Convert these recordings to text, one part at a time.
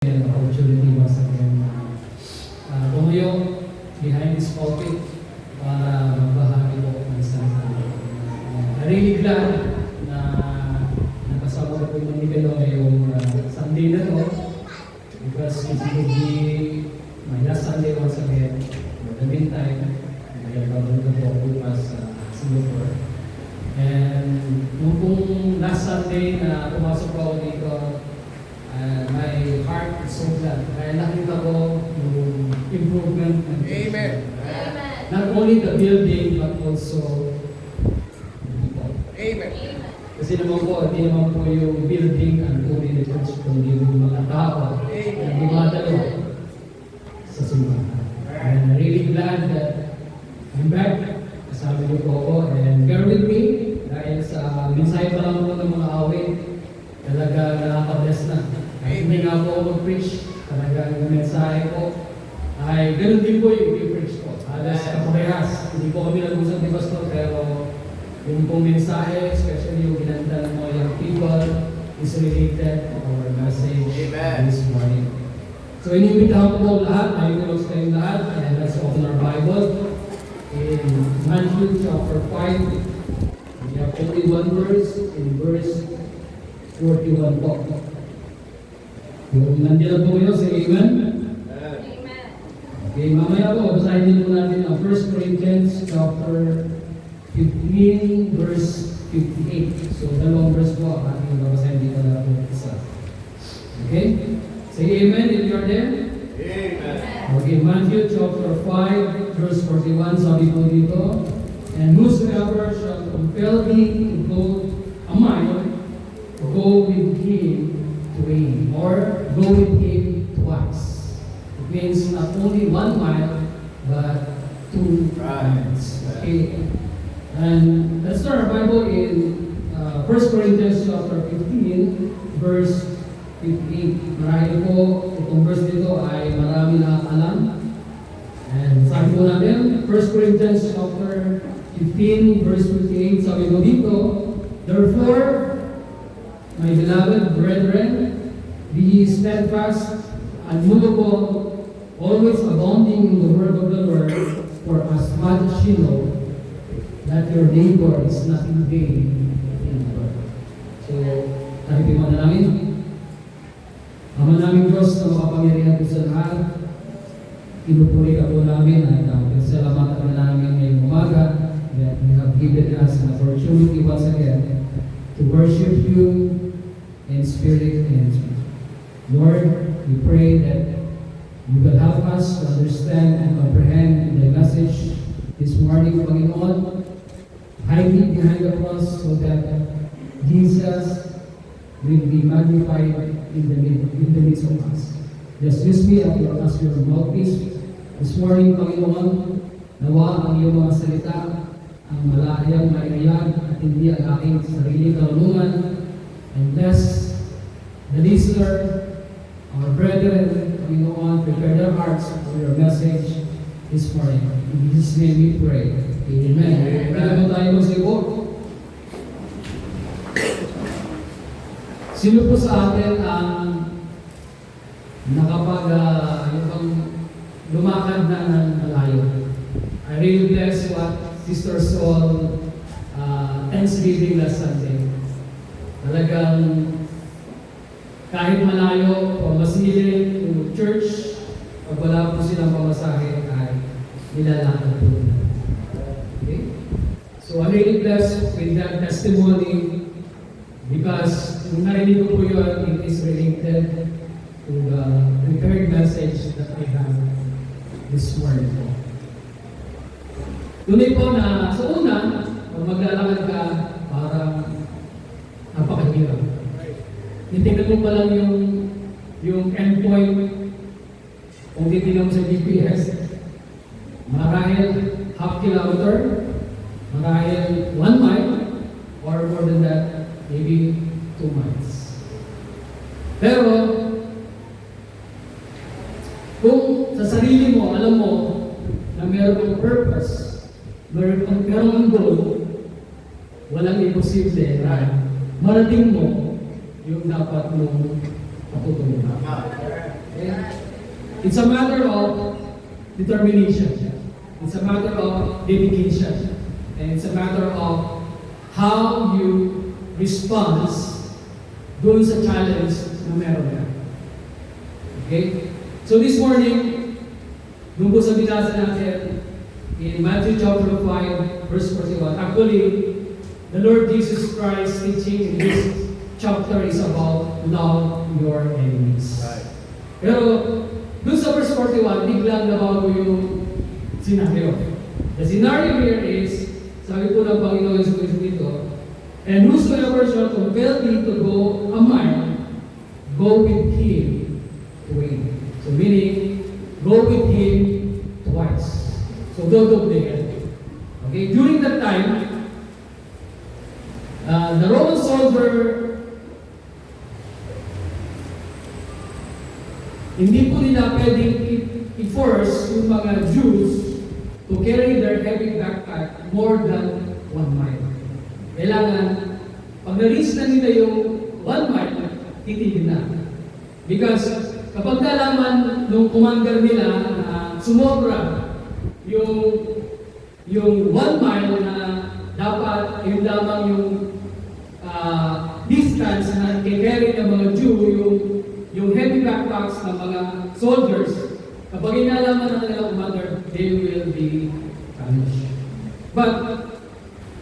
Opportunity once again tumayo behind this pulpit para magbahagi po ng salita. Really glad na nakasama ko po yung Nibelo ngayong Sunday na to because it will be my last Sunday once again. For the meantime, I am going to go with us Singapore. And nung pong last Sunday na pumasok ako dito, my heart is so glad. Kaya nakita ko yung improvement ng Amen. not only the building but also the people. Amen. Kasi naman po, hindi naman po yung building ang tuli ni church, kundi yung mga tao na dumadalo sa simbahan. And I'm really glad that I'm back. Kasama niyo po ako and bear with me dahil sa mensahe pa lang po ng mga awit, talaga nakaka-bless na. Hindi nga po ako mag-preach, talagang yung mensahe ko ay ganoon din po yung i-preach ko. Halos kaparehas. Hindi po kami nag-usap ni Pastor, pero yung pong mensahe, especially yung ginanda ng mga young people, is related to our message this morning. So inibitahan ko po lahat, ayun ko sa lahat, and let's open our Bible in Matthew chapter 5. We have only one verse, in verse 41 po. Yung nandiyan po kayo, say amen? Amen. Okay, mamaya po, basahin din po natin ang 1 Corinthians chapter 15, verse 58. So, dalawang verse po ang ating babasahin dito na po isa. Okay? Say amen if you're there. Amen. Okay, Matthew chapter 5, verse 41, sabi po dito, and whosoever shall compel thee to go a mile, go with him twain, or go with him twice. It means not only 1 mile, but 2 miles. Okay. And let's start our Bible in 1 Corinthians chapter 15, verse 58. Marahil po, itong verse dito ay marami na alam. And sabi po natin, 1 Corinthians chapter 15, verse 58, sabi po dito, therefore, my beloved brethren, be ye steadfast, unmovable, always abounding in the word of the Lord, for as much as you know that your labor is not in vain in the Lord. So, tayo mo na namin. Ama namin Diyos na makapangyarihan po sa lahat, pinupuri ka po namin at pinsalamatan namin ngayong umaga that you have given us an opportunity once again to worship you in spirit and truth. Lord, we pray that you will help us to understand and comprehend the message this morning, Panginoon. Hide it behind the cross so that Jesus will be magnified in the midst of us. Just use me as your mouthpiece this morning, Panginoon. Nawa ang iyong mga salita ang malayang maiyag at hindi ang aking sarili karunungan. And bless the listener, our brethren, Panginoon, prepare their hearts for your message this morning. In Jesus' name we pray. Amen. Kaya po tayo magsigo. Sino po sa atin ang lumakad na ng malayo? I really bless what Sister Sol Thanksgiving last Sunday. Talagang kahit malayo o masilip to church, pag wala po silang pamasahe ay nilalakad po. Okay? So I'm really blessed with that testimony because kung narinig ko po yun, it is related to the prepared message that I have this morning po. Tunay po na sa una, pag maglalakad ka, parang napakahirap. Titignan mo pa lang yung endpoint kung titignan mo sa GPS. Marahil half kilometer, marahil 1 mile, or more than that, maybe 2 miles. Pero, kung sa sarili mo, alam mo na meron kang purpose, meron kang goal, walang imposible na marating mo yung dapat mong patutunguhan. Okay? It's a matter of determination. It's a matter of dedication. And it's a matter of how you respond doon sa challenge na meron ka. Okay? So this morning, doon po sa binasa natin, in Matthew chapter 5, verse 41, actually, the Lord Jesus Christ teaching in this chapter is about love your enemies. Right. Pero, doon sa verse 41, biglang nabago yung scenario. The scenario here is, sabi po ng Panginoon Yesus dito, and whosoever shall compel thee to go a mile, go with him twain. So meaning, go with him twice. So dodoblihan. Okay, during that time, the Roman soldier, hindi po nila pwedeng i-force yung mga Jews to carry their heavy backpack more than 1 mile. Kailangan, pag na-reach na nila yung 1 mile, titigil na. Because kapag nalaman nung commander nila na sumobra yung 1 mile na dapat yun lamang yung distance na i-carry ng mga Jew, yung heavy backpacks ng mga soldiers, kapag inalaman na nila commander, they will be punished. But,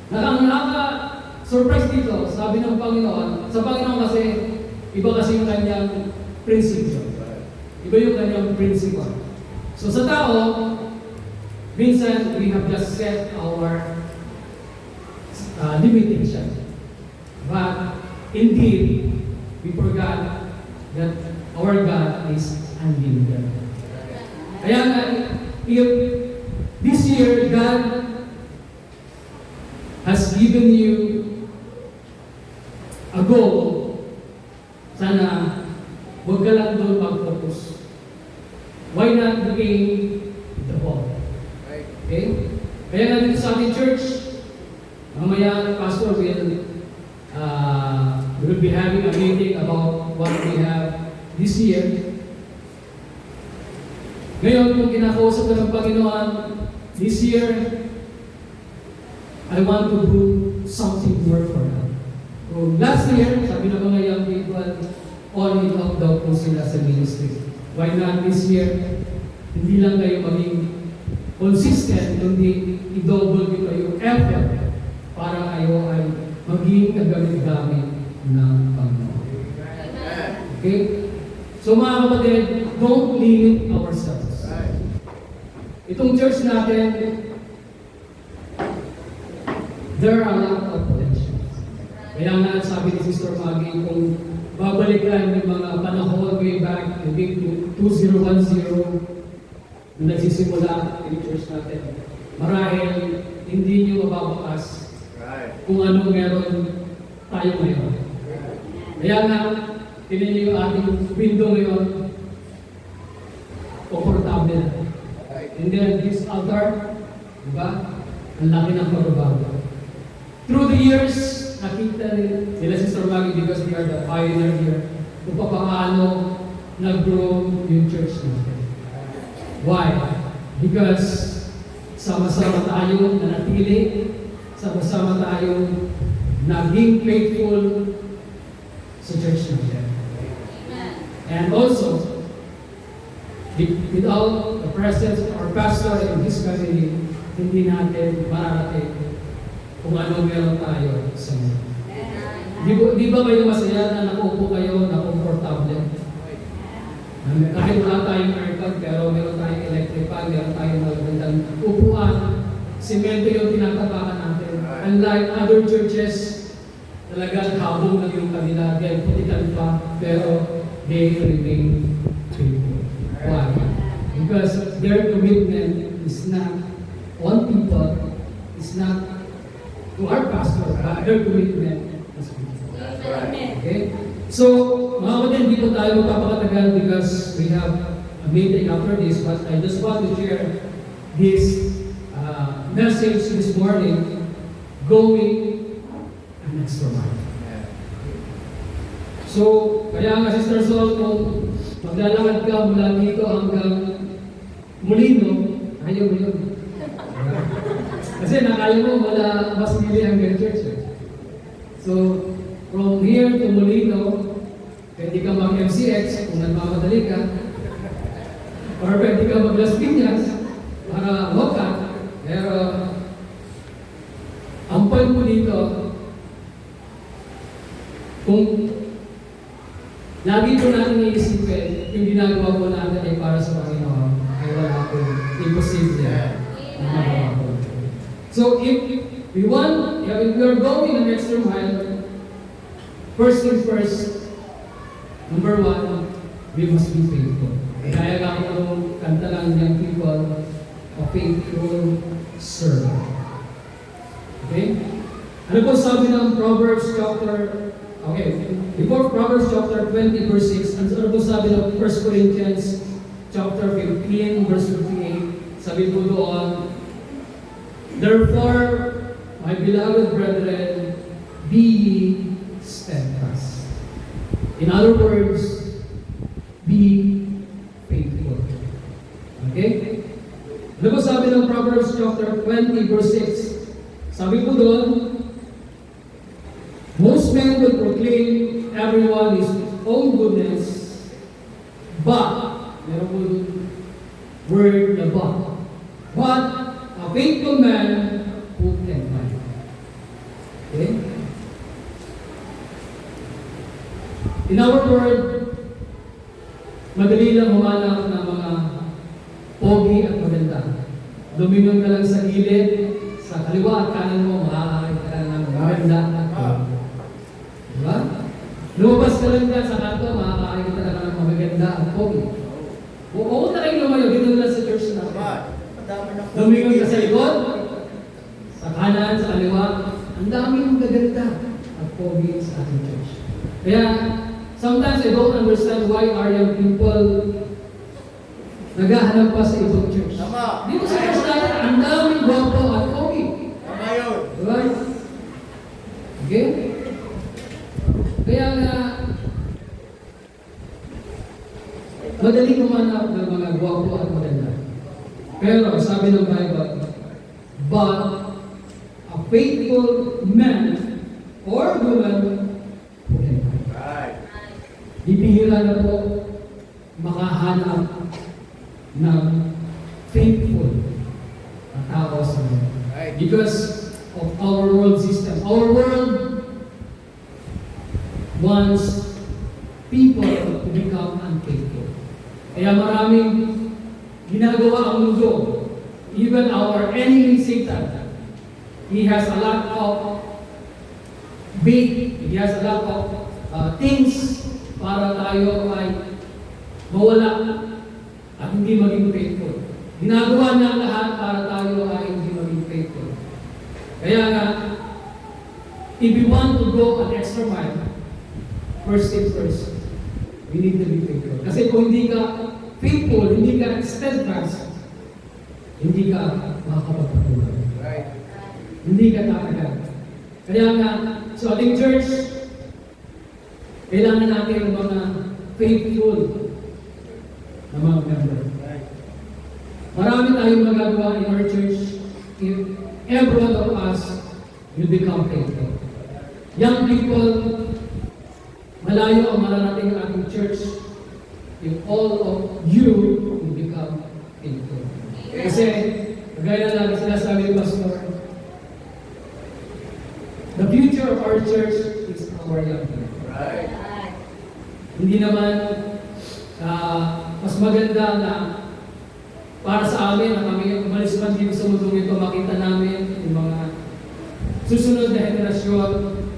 nakaka-surprise dito, sabi ng Panginoon, sa Panginoon kasi, iba kasi yung kanyang prinsipyo. Iba yung kanyang principle. So sa tao, minsan we have just set our limitation. But indeed, we forgot that our God is unlimited. Kaya nga, if this year God has given you a goal, sana huwag ka lang doon mag-focus. Why not gain the ball? Okay? Kaya nga dito sa ating church, mamaya pastor will be having a meeting about what we have this year. Ngayon, kung kinakausap ko ng Panginoon, this year, I want to do something more for them. So last year, sabi ng mga young people, on and off daw po sila sa ministry. Why not this year? Hindi lang kayo maging consistent, kundi i-double nyo kayo effort para kayo ay maging kagamit-gamit ng Panginoon. Okay? So mga kapatid, don't limit ourselves. Itong church natin, there are a lot of potential. Kaya nga sabi ni Sister Maggie, kung babalik lang yung mga panahon way back, maybe 2010, nung nagsisimula yung church natin, marahil hindi nyo mababakas kung anong meron tayo ngayon. Kaya nga, tinan nyo yung ating window ngayon, komportable na. And then this altar, diba? Ang laki ng pagbabago. Through the years, nakita nila Sister Maggie because they are the pioneer here kung paano nag-grow yung church natin. Why? Because sama-sama tayo nanatili, sama-sama tayo naging faithful sa church natin. And also, without the presence of our pastor and his family, hindi natin mararating kung ano meron tayo sa mundo. Di ba kayo masaya na nakaupo kayo na komportable? Kahit wala tayong aircon, pero meron tayong electric fan, meron tayong magandang upuan, simento yung tinatapakan natin. Unlike other churches, talagang habong lang yung kanila, then putikan pa, pero they remain faithful. Why? Because their commitment is not on people, is not to our pastor, but their commitment is people. Okay? So, mga kapatid, hindi po tayo magpapakatagal because we have a meeting after this, but I just want to share this message this morning, going an extra mile. So, kaya nga Sister Sol, kung maglalakad ka mula dito hanggang Molino, ayaw mo yun. Kasi nakaya mo wala mas mili hanggang church. So, from here to Molino, pwede ka mag-MCX kung nagmamadali ka, or pwede ka mag-Las Piñas para walk-up. Pero, ang point mo dito, kung lagi ko natin iisipin, yung ginagawa ko natin ay para sa Panginoon, ay wala ko imposible na magawa ko. So, if we are going an extra mile, first things first, number one, we must be faithful. Kaya nga ako kanta lang young people, a faithful servant. Okay? Ano po sabi ng Proverbs chapter, before Proverbs chapter 20 verse 6, ano po sabi ng 1 Corinthians chapter 15 verse 58, sabi po doon, therefore, my beloved brethren, be ye steadfast. In other words, be faithful. Okay? Ano po sabi ng Proverbs chapter 20 verse 6? Sabi po doon, most men will proclaim everyone his own goodness, but, meron po word na but a faithful man who can find. Okay? In our word, madali lang humanap ng mga pogi at maganda. Lumingon ka lang sa gilid, sa kaliwa at kanan mo, makakakita ka ng maganda at pogi. Diba? Lumabas ka lang dyan sa kanto, makakakita ka ng maganda at pogi. Huwag na kayo lumayo, dito lang sa church na. Lumingon ka sa likod, sa kanan, sa kaliwa, ang daming magaganda at pogi sa ating church. Kaya, sometimes I don't understand why our young people naghahanap pa sa ibang church. Dito sa church natin, ang daming gwapo at pogi. Diba? Okay? Kaya nga, madali kumanap ng mga gwapo at maganda. Pero sabi ng Bible, but a faithful man or woman who can find. Bibihira na po makahanap ng faithful na tao sa mundo. Because of our world system. Our world wants people to become unfaithful. Kaya maraming ginagawa ang mundo. Even our enemy Satan, he has a lot of bait, he has a lot of things para tayo ay mawala at hindi maging faithful. Ginagawa niya lahat para tayo ay hindi maging faithful. Kaya nga, if we want to go an extra mile, first things first, we need to be faithful. Kasi kung hindi ka faithful, hindi ka steadfast, hindi ka makakapagpatuloy. Right. Hindi ka tatagal. Kaya nga, sa ating church, kailangan natin ng mga faithful na mga member. Right. Marami tayong magagawa in our church if every one of us will become faithful. Young people, malayo ang mararating ang ating church if all of you will become faithful. Kasi, kagaya na lang sinasabi ni Pastor, the future of our church is our young people. Right. Hindi naman mas maganda na para sa amin na kami umalis man dito sa mundong ito, makita namin yung mga susunod na henerasyon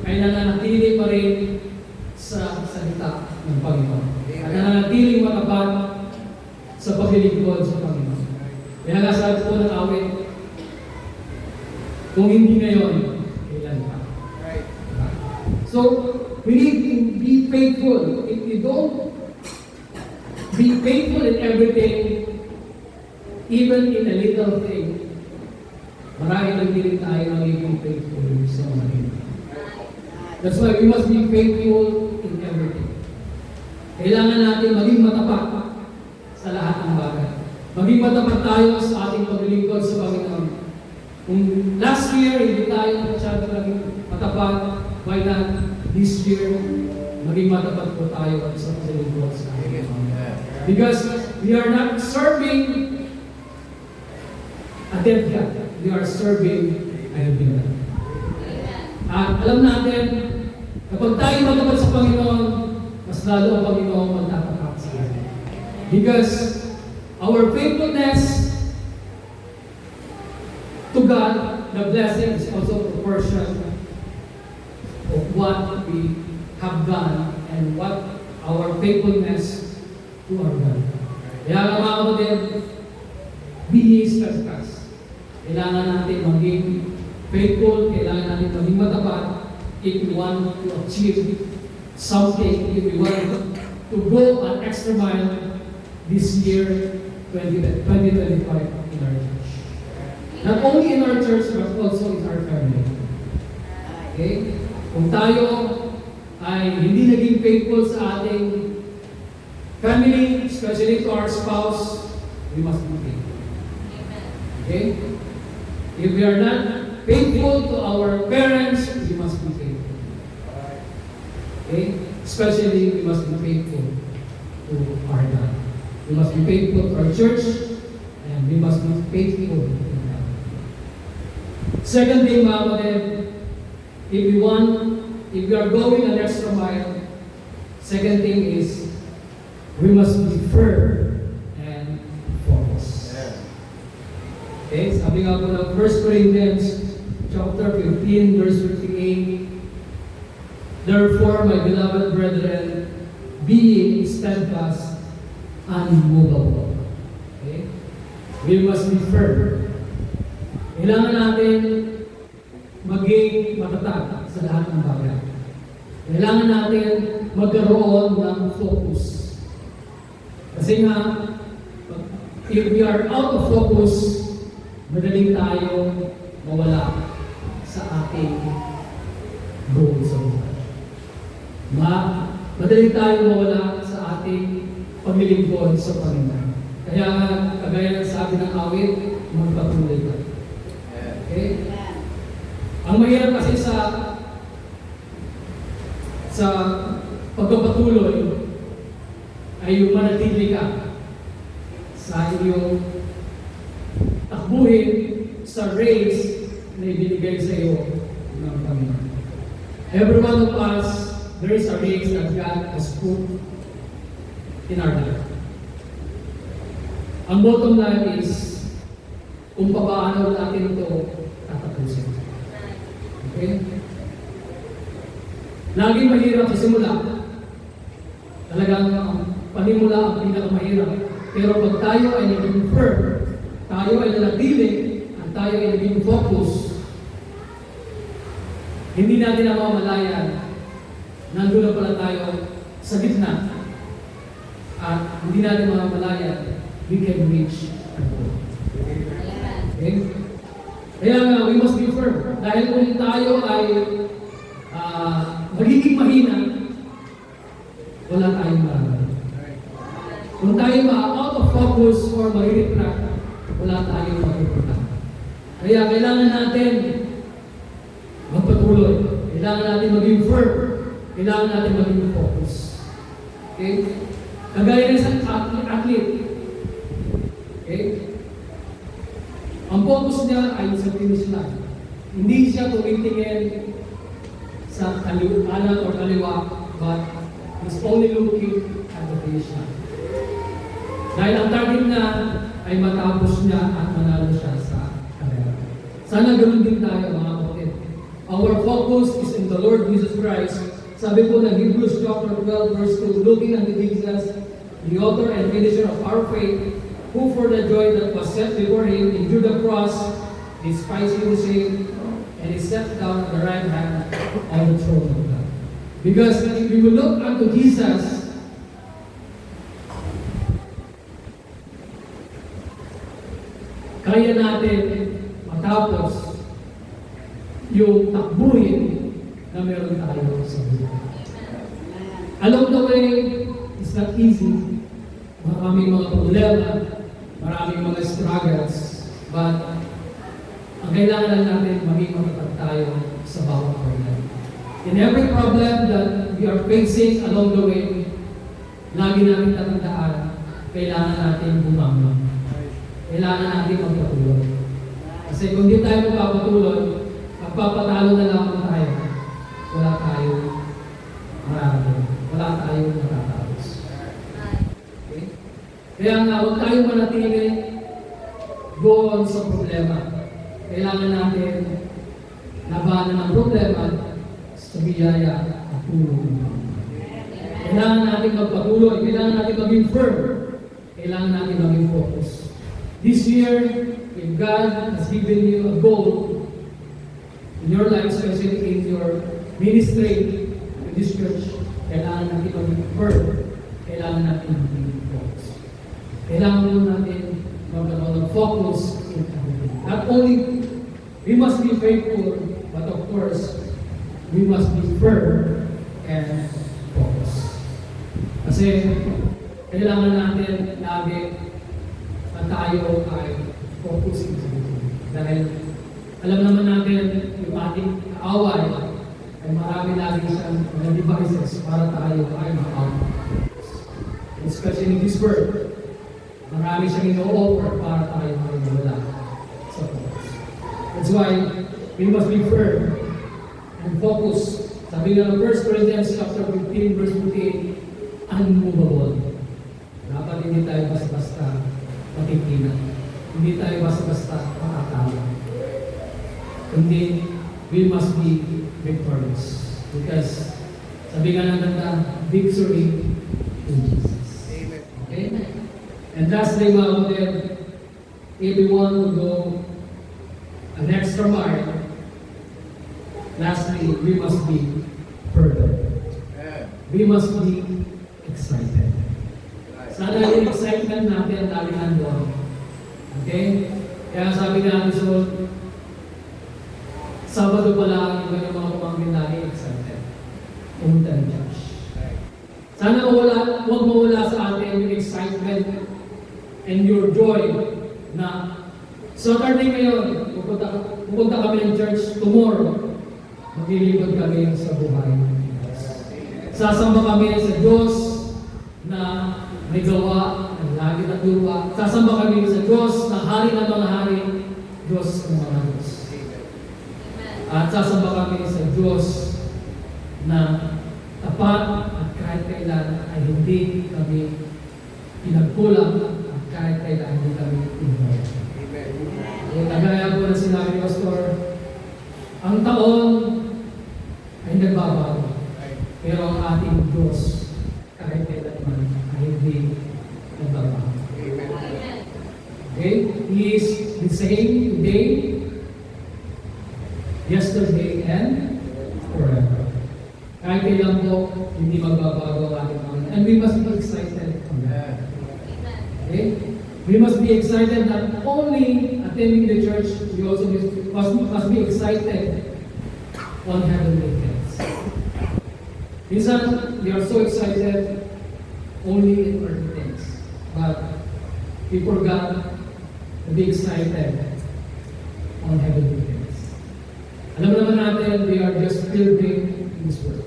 ay nananatili pa rin sa salita ng Panginoon. At nananatiling matapat sa paglilingkod sa Panginoon. Kaya nga sabi po ng awit, kung hindi ngayon, kailan pa? Right. So, we need to be faithful. If you don't be faithful in everything, even in a little thing, marami lang din tayo ang magiging faithful sa mga ito. That's why we must be faithful in everything. Kailangan natin maging matapat sa lahat ng bagay. Maging matapat tayo sa ating paglilingkod sa Panginoon. Kung last year, hindi tayo masyado naging matapat, why not this year, maging matapat po tayo sa paglilingkod sa Panginoon. Because we are not serving a dead God. We are serving a living God. At alam natin, kapag tayo matapat sa Panginoon, mas lalo ang Panginoon magtatapat sa atin. Because our faithfulness to God, the blessing is also a proportion of what we have done and what our faithfulness to our God. Kaya nga mga kapatid, be ye steadfast. Kailangan natin maging faithful, kailangan natin maging matapat if we want to achieve something, if we want to go an extra mile this year, 2025 in our church. Not only in our church, but also in our family. Okay? Kung tayo ay hindi naging faithful sa ating family, especially to our spouse, we must be faithful. Okay? If we are not faithful to our parents, we must be faithful. Okay? Especially, we must be faithful to our God. We must be faithful to our church, and we must be faithful to God. Second thing, mga kapatid, if we are going an extra mile, second thing is, we must be firm and focused. Okay, sabi nga po ng 1 Corinthians chapter 15, verse 58, therefore, my beloved brethren, being steadfast, unmovable. Okay? We must be firm. Kailangan natin maging matatag sa lahat ng bagay. Kailangan natin magkaroon ng focus. Kasi nga, if we are out of focus, madaling tayo mawala sa ating goal sa buhay. Madaling tayo mawala sa ating paglilingkod sa Panginoon. Kaya nga, kagaya ng sabi ng awit, magpatuloy tayo. Okay? Ang mahirap kasi sa pagpapatuloy ay yung manatili ka sa iyong takbuhin sa race na ibinigay sa iyo ng Panginoon. Every one of us, there is a race that God has put in our life. Ang bottom line is kung paano natin ito tatapusin. Okay? Laging mahirap sa simula. Talagang panimula ang pinakamahirap. Pero pag tayo ay naging firm, tayo ay nanatili, at tayo ay naging focus, hindi natin na mamalayan, nandun na pala tayo sa gitna. At hindi natin mamalayan, we can reach our goal. Okay? Kaya nga, we must be firm. Dahil kung tayo ay magiging mahina, wala tayong marami. Kung tayo out of focus or ma-retract, wala tayong mapupunta. Kaya kailangan natin magpatuloy. Kailangan natin maging firm. Kailangan natin maging focus. Okay? Kagaya ng isang athlete. Okay? Ang focus niya ay sa finish line. Hindi siya tumitingin sa kanan o kaliwa, but he's only looking at the finish line. Dahil ang target niya ay matapos niya at manalo siya sa karera. Sana ganoon din tayo, mga kapatid. Our focus is in the Lord Jesus Christ. Sabi po ng Hebrews chapter 12, verse 2, looking unto Jesus, the author and finisher of our faith, who for the joy that was set before him endured the cross, despising the shame, and is set down at the right hand of the throne of God. Because if we will look unto Jesus, kaya natin matapos yung takbuhin na meron tayo sa buhay. Along the way, It's not easy. Maraming mga problema, maraming mga struggles, but ang kailangan lang natin, maging matatag tayo sa bawat problem. In every problem that we are facing along the way, lagi natin tatandaan, kailangan natin bumangon. Kailangan natin magpatuloy. Kasi kung di tayo magpapatuloy, magpapatalo na lang tayo, wala tayo marami. Wala tayong matatapos. Okay? Kaya nga, huwag tayong manatili doon sa problema. Kailangan natin labanan ang problema sa biyaya at tulong. Kailangan natin magpatuloy. Kailangan natin maging firm. Kailangan natin maging focus. This year, if God has given you a goal in your life, especially in your ministry in this church, kailangan natin maging firm. Kailangan natin maging focus. Kailangan natin mag-focus in everything. Not only we must be faithful, but of course, we must be firm and focus. Kasi kailangan natin lagi na tayo ay focusing sa ito. Dahil alam naman natin yung ating away ay marami lagi siyang mga devices para tayo ay ma-out. Especially in this world, marami siyang ino-offer para tayo ay mawala sa focus. That's why we must be firm and focus. Sabi nga ng 1 Corinthians chapter 15 verse 28, unmovable. Dapat hindi tayo basta-basta matitinag. Hindi tayo basta-basta makakala. Kundi we must be victorious. Because sabi nga ng ganda, victory in Jesus. Amen. Okay? And lastly, mga kapatid, if we want to go an extra mile, lastly, we must be fervent. We must be excited. Sana yung excitement natin lagi nandoon. Okay? Kaya sabi natin so, Sabado pala yung mga pamangkin lagi excited. Pumunta ng church. Sana huwag mawala sa atin yung excitement and your joy na Saturday ngayon, pupunta kami ng church tomorrow. Maglilibad kami sa buhay. Sasamba kami sa Diyos na may gawa, ang lagi na duwa. Sasamba kami sa Diyos na hari ng mga hari, Diyos ng mga Diyos. At sasamba kami sa Diyos na tapat at kahit kailan ay hindi kami pinagkulang at kahit kailan hindi kami pinagkulang. Kagaya po na sinabi ni Pastor, ang taon ay nagbabago. Pero ang ating Diyos, kahit kailanman, ay hindi nagbabago. Okay? He is the same today, yesterday, and forever. Kahit kailan po, hindi magbabago ang ating Panginoon. And we must be excited on that. Okay? We must be excited not only attending the church, we also must be excited on heavenly things. Minsan, we are so excited only in earthly things. But we forgot to be excited on heavenly things. Alam naman natin, we are just pilgrim in this world.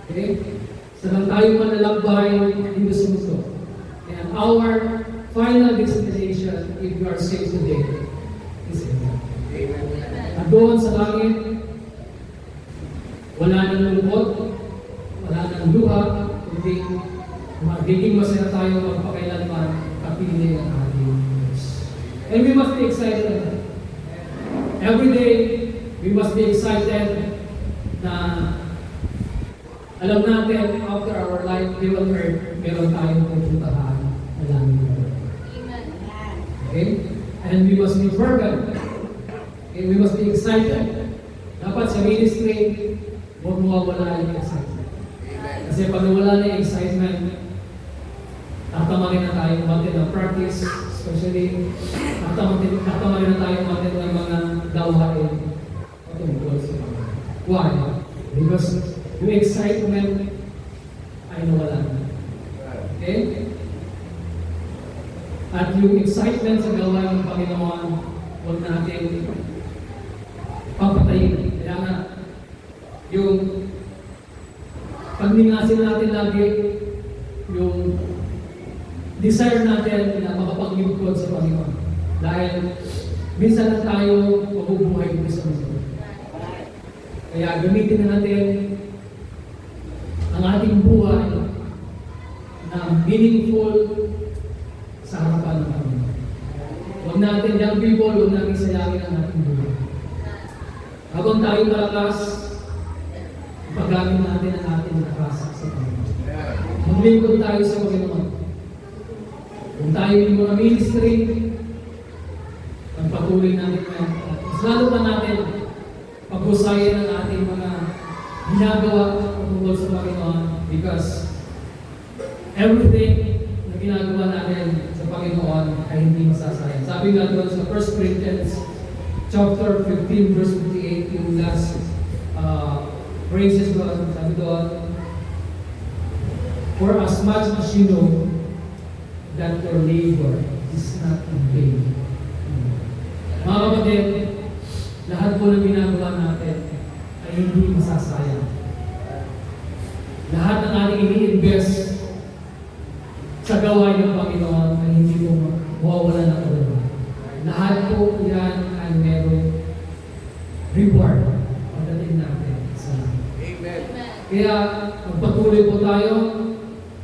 Okay? Saan tayo manlalakbay dito sa mundo. And our final destination, if you are saved today, is heaven. At doon sa langit, wala nang lungkot, wala nang luha, kundi magiging masaya tayo magpakailanman kapiling ang ating Diyos. And we must be excited. Every day, we must be excited na alam natin, after our life here on earth, meron tayong pupuntahan na langit. Okay? And we must be fervent. Okay? We must be excited. Dapat sa ministry, huwag mawawala yung excitement. Kasi pag wala na yung excitement, tatamarin na tayo umatin ng practice, especially tatamarin na tayo umatin ng mga gawain patungkol sa Panginoon. Why? Because yung excitement ay nawala na. Okay? At yung excitement sa gawain ng Panginoon, huwag natin papatayin. Kaya nga, yung pagningasin natin lagi, yung desire natin na makapaglingkod sa Panginoon. Dahil minsan na tayo mabubuhay dito sa mundo. Kaya gamitin na natin ang ating buhay na meaningful sa harapan ng Panginoon. Huwag natin, young people, huwag natin sayangin ang ating buhay. Habang tayo malakas, paggamit natin ang ating lakas sa Panginoon. Maglingkod tayo sa Panginoon. Kung tayo yung mga ministry, ang patuloy natin yan. Mas lalo pa natin pag-usayan ang ating mga ginagawa tungkol sa Panginoon because everything na ginagawa natin sa Panginoon ay hindi masasayang. Sabi nga doon sa 1 Corinthians chapter 15 verse 58, yung last phrases doon, sabi doon, for as much as you know that your labor is not in vain. Mga kapatid, lahat po ng ginagawa natin ay hindi masasayang. Lahat ng ating ini-invest sa gawain ng Panginoon ay hindi po mawawala ng kabuluhan. Lahat po yan ay merong reward pagdating natin sa langit. Amen. Kaya magpatuloy po tayo,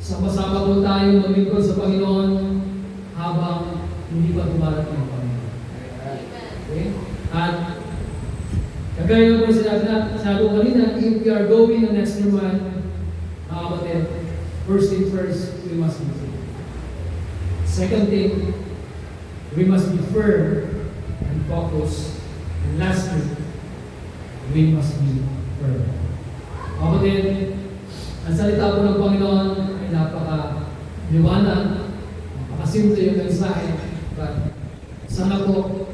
sama-sama po tayo maglingkod sa Panginoon habang hindi pa dumarating ang Panginoon. Okay? At kagaya po sinabi kanina, if we are going the next mile, kapatid, first thing first, we must be faithful. Second thing, we must be firm and focused. And lastly, we must be firm. Kapatid, ang salita po ng Panginoon ay napaka-liwanag, napakasimple yung mensahe, but sana po,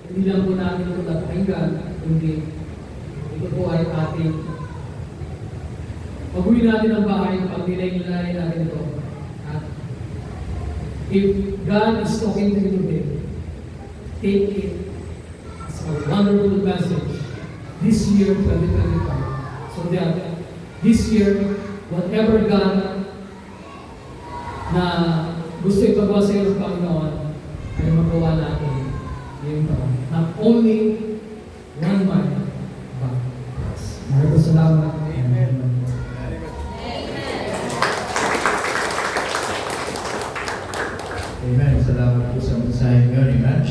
hindi lang po natin ito napakinggan, kundi ito po ay ating pag-uwi natin ang bahay, pag-nilay natin ito. At if God is talking to you today, take it as a wonderful message this year, 2025. So that this year, whatever God na gusto ipagawa sa iyo ng Panginoon, ay magawa natin yung taon. Not only one mile, but maraming salamat. Amen. Amen. Salamat po sa mensahe nyo. Amen.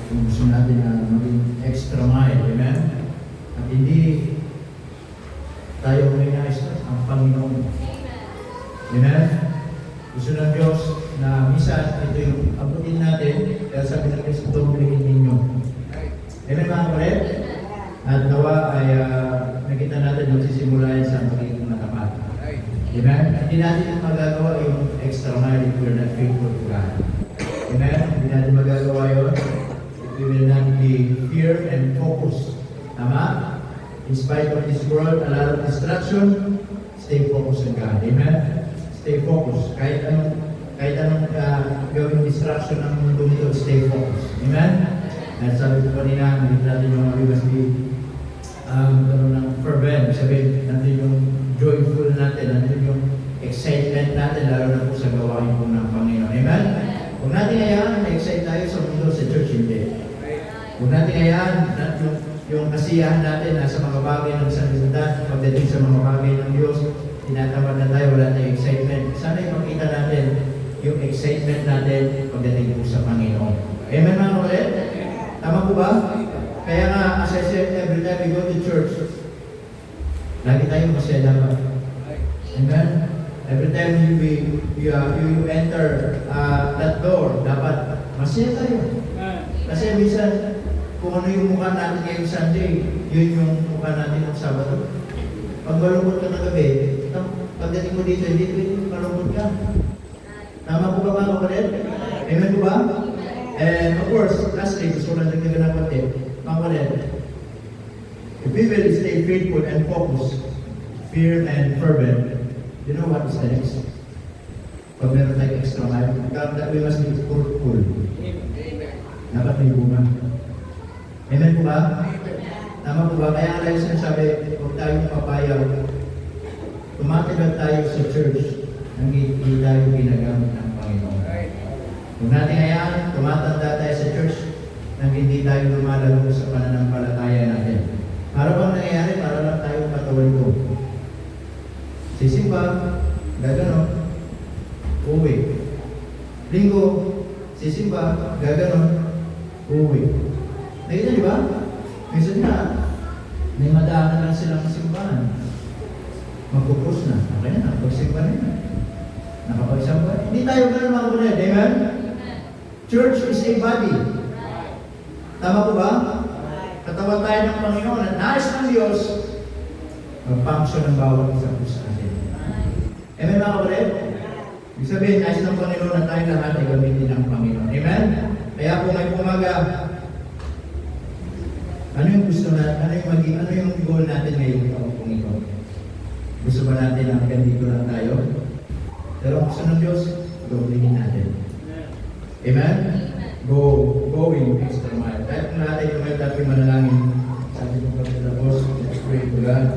Kung gusto natin na maging extra mile. Amen. At hindi tayo may nais ang Panginoon. Amen. Gusto ng Diyos na minsan ito yung abutin natin kaya sabi ng Diyos, doblehin ninyo. Amen mga kapatid? At nawa ay nakita natin magsisimula yan sa magiging matapat. Amen? Hindi natin magagawa yung extra mile if we're not faithful to God. Amen? Hindi natin magagawa yun if we will not be fear and focus. Tama? In spite of this world, a lot of distraction, stay focused on God. Amen? Stay focused. Kahit anong gawing distraction ng mundo nito, stay focused. Amen? At sabi ko kanina, hindi natin yung we must be ng fervent. Sabi natin yung joyful natin, natin yung excitement natin, lalo na po sa gawain po ng Panginoon. Amen? Huwag natin hayaan na excite tayo sa mundo, sa church, hindi. Huwag natin hayaan na yung kasiyahan natin na sa mga bagay ng sanlibutan, pagdating sa mga bagay ng Diyos, tinatamad na tayo, wala tayong excitement. Sana ipakita natin yung excitement natin pagdating po sa Panginoon. Amen mga kapatid? Tama po ba? Kaya nga, as I said, every time we go to church, lagi tayong masaya dapat. Amen? Every time you enter that door, dapat masaya tayo. Kasi minsan, kung ano yung mukha natin ngayong Sunday, yun yung mukha natin ng Sabado. Pag malungkot ka na gabi, pagdating mo dito, hindi ko malungkot ka. Tama po ba mga kapatid? Amen po ba? And of course, lastly, gusto ko lang nagdagan ng kapatid. Mga kapatid, if we will stay faithful and focused, firm and fervent, you know what is the next? Pag meron tayong extra mile, that we must be fruitful. Dapat may bunga. Amen po ba? Tama po ba? Kaya nga lang sinasabi, huwag tayong papayaw. Tumatagal tayo sa church nang hindi tayo ginagamit ng Panginoon. Huwag natin hayaan, tumatanda tayo sa church nang hindi tayo lumalalo sa pananampalataya natin. Para bang nangyayari, para lang tayong katawan ko. Sisimba, gaganon, uwi. Linggo, sisimba, gaganon, uwi. Nakita di ba? Minsan na, may madaanan lang silang simbahan. Magpupros na. Okay na, nakapagsimba na yun. Nakapagsimba. Hindi tayo ganun mga kapatid. Amen? Church is a body. Tama po ba? Katawan tayo ng Panginoon at nais ng Diyos mag-function ng bawat isang puso natin. Amen mga kapatid? Ibig sabihin, nais ng Panginoon na tayo lahat ay gamitin ng Panginoon. Amen? Kaya po may pumaga, ano yung gusto natin, ano yung goal natin ngayong taon kung ito? Gusto ba natin na hanggang dito lang tayo? Pero gusto ng Diyos, gawin natin. Amen? Going extra mile. Kahit kung natin yung tayo manalangin, sabi ko pagkatapos, let's pray to God.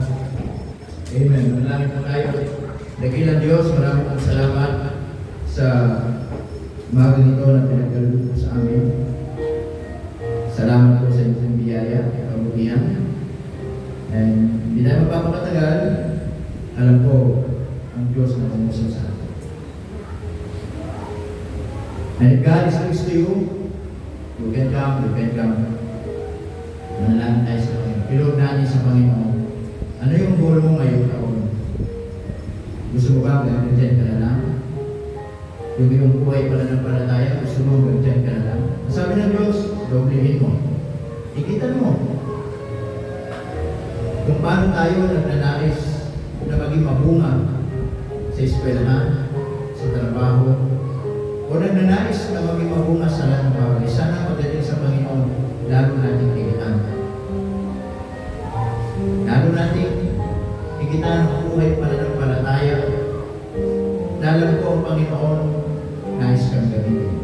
Amen. Manalangin po tayo. Dakilang Diyos, maraming pong salamat sa umaga nito na pinagkaloob po sa amin. Salamat po sa inyong biyaya at kabutihan. And hindi tayo magpapakatagal. Alam ko, ang Diyos na umuso sa atin. And if God is close to you, you can come. Manalangin tayo sa Panginoon. Pilog natin sa Panginoon. Ano yung goal mo ngayong taon? Gusto mo ba hanggang dyan ka na lang? Yung iyong buhay pala ng palataya, gusto mo hanggang dyan ka na lang? Sabi ng Diyos, doblehin mo. Ikitan mo. Kung paano tayo nagnanais na maging mabunga sa eskwelahan, sa trabaho, o nagnanais na maging mabunga sa lahat ng bagay. Sana pagdating sa Panginoon, lalo natin ikitan. Lalo natin ikitan ang buhay pala ng palataya. Lalo ko ang Panginoon, nais kang gamitin.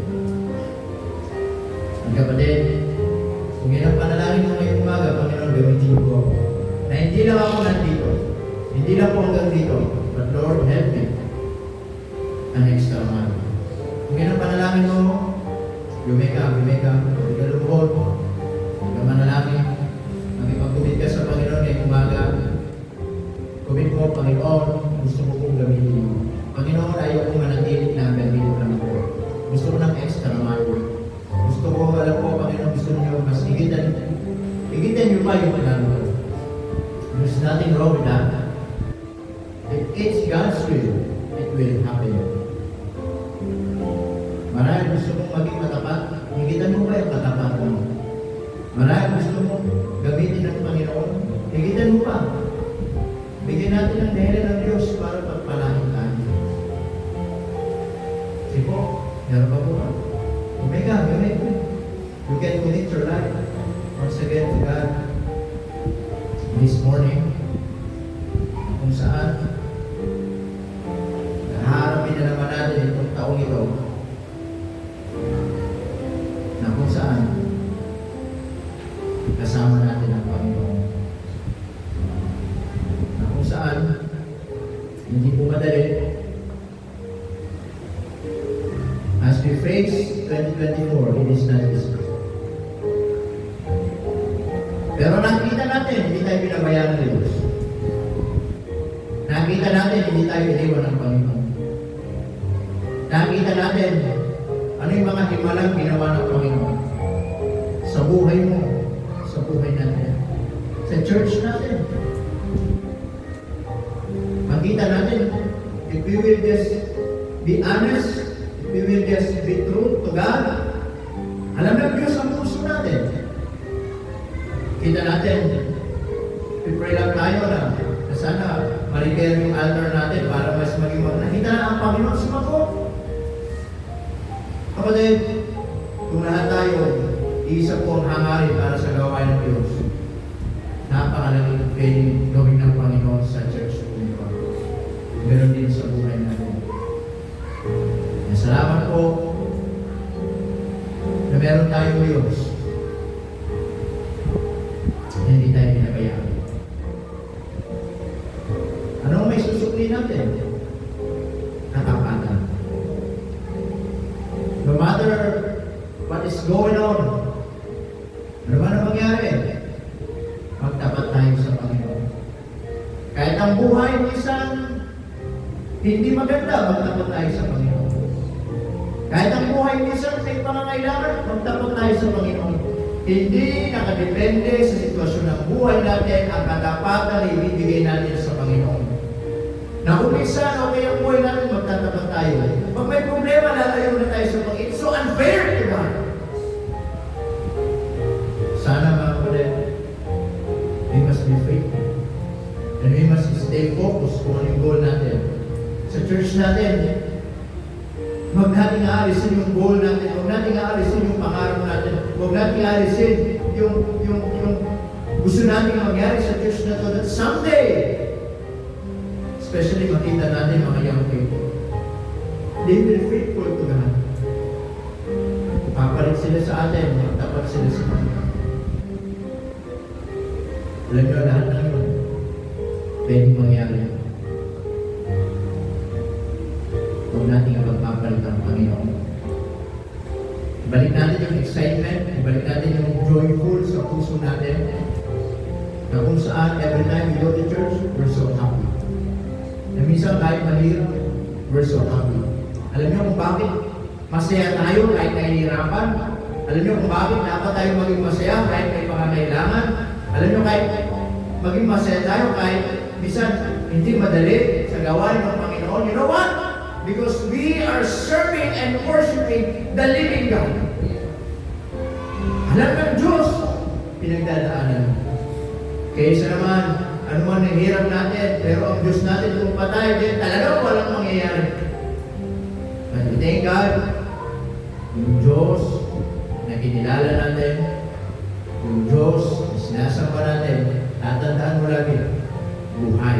Ang kapatid, kung yan ang panalangin mo ngayong umaga, Panginoon, gamitin ko ako. Na hindi lang ako nandito, hindi lang po hanggang dito, but Lord, help me. An extra mile. Kung yan ang panalangin mo, lumeka, hindi ka lumuhod, hindi ka manalangin, magipag-commit ka sa Panginoon ngayong umaga, commit mo, Panginoon, gusto mo kong gamitin mo. Panginoon, ayaw kong manatilit na hanggang dito lang po. Gusto ko ng extra mile. Gusto ko, alam ko, Panginoon, gusto niyo mas higitan niyo pa yung panalo. There's nothing wrong with that. If it's God's will, it will happen. Marahil gusto mong maging matapat, higitan mo ba yung katapat mo? Marahil gusto mong gamitin ng Panginoon, higitan mo pa. Bigyan natin ang dahilan ng Diyos para pagpalahin tayo. Sipo, meron pa po ba? Omega. You can commit your life once again to God this morning, kung saan naharapin na naman natin itong taong ito, na kung saan kasama natin ang Panginoon, na kung saan hindi po madali. As we face 2024, it is not easy. Pero nakita natin, hindi tayo pinabayaan ng Diyos. Nakita natin, hindi tayo iniwan ng Panginoon. Nakita natin, ano yung mga himalang ginawa ng Panginoon sa buhay mo, sa buhay natin, sa church natin. Makita natin, if we will just be honest, if we will just be true to God, alam ng Diyos ang puso natin. Kita natin, pipray lang tayo na sana ma-repair yung altar natin para mas maging nakita na ang Panginoon sumagot. Kapatid, kung lahat tayo, isa po ang hangarin para sa gawain ng Diyos, napakalaking pwedeng gawin ng Panginoon sa church. Meron din sa buhay natin. Salamat po na meron tayong Diyos na hindi tayo pinabayaan. Anong may susukli natin? Katapatan. No matter what is going on, ano man ang mangyari, magtapat tayo sa Panginoon. Kahit ang buhay ng isang hindi maganda, magtapat tayo sa Panginoon. Kahit ang buhay ng isang may pangangailangan, magtapat tayo sa Panginoon. Hindi nakadepende sa sitwasyon ng buhay natin ang katapatan na ibibigay natin sa Panginoon. Na kung minsan, okay ang buhay natin, magtatapat tayo. Pag may problema, lalayo na tayo sa Panginoon. It's so unfair to God. Sana mga kapatid, we must be faithful. And we must stay focused kung ano yung goal natin. Sa church natin, huwag natin aalisin yung goal natin, huwag natin aalisin yung pangarap natin, huwag natin aalisin yung gusto natin mangyari sa church na to, that someday, especially makita natin mga young people, they will be faithful to God. Papalit sila sa atin, magtapat sila sa Panginoon. Alam nyo, lahat ng yun, pwedeng mangyari. Huwag natin ang magpapalit ang Panginoon. Ibalik natin yung excitement, ibalik natin yung joyful sa puso natin, na kung saan every time we go to church, we're so happy. Na minsan kahit mahirap, we're so happy. Alam niyo kung bakit masaya tayo kahit nahihirapan? Alam niyo kung bakit dapat tayo maging masaya kahit may pangangailangan? Alam niyo kahit maging masaya tayo kahit minsan hindi madali sa gawain ng Panginoon. You know what? Because we are serving and worshiping the living God. Alam ng Diyos, pinagdadaanan. Kaysa naman, ano man ang hirap natin, pero ang Diyos natin kung patay, din talagang walang mangyayari. But we thank God, yung Diyos na kinilala natin, yung Diyos na sinasamba natin, tatandaan mo lagi, buhay,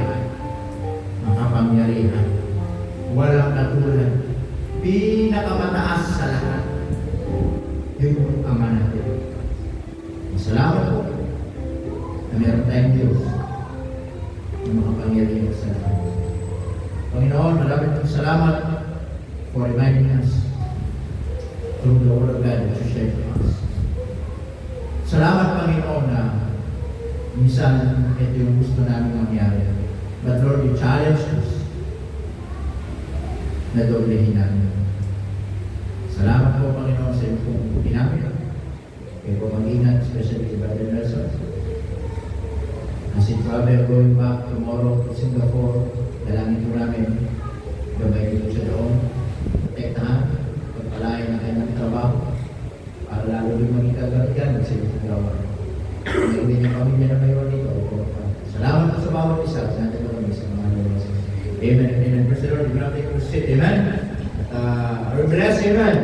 makapangyarihan, walang katulad, pinakamataas sa lahat. Yun yung Ama natin. Salamat po na meron tayong Diyos na makapangyarihan sa lahat. Panginoon, maraming pong salamat for reminding us through the Word of God that you shared with us. Salamat, Panginoon, na minsan ito yung gusto namin mangyari. But Lord, you challenge us na doblehin namin. Salamat po, Panginoon, sa iyong pong pinamit. Kayo po mag-ingat, especially si Brother Nelson. As he travel going back tomorrow to Singapore, dalangin po namin, gabay dito siya doon, protektahan, pagpalain na kanyang trabaho, para lalo din maging kagaligan sa iyong trabaho. Hindi niya pamilya na mayroon dito. Salamat po sa bawat isa. Sa atin kami sa mga Lord. Amen. Amen. Praise the Lord. We're going to take a seat. Amen. We're blessed. Amen.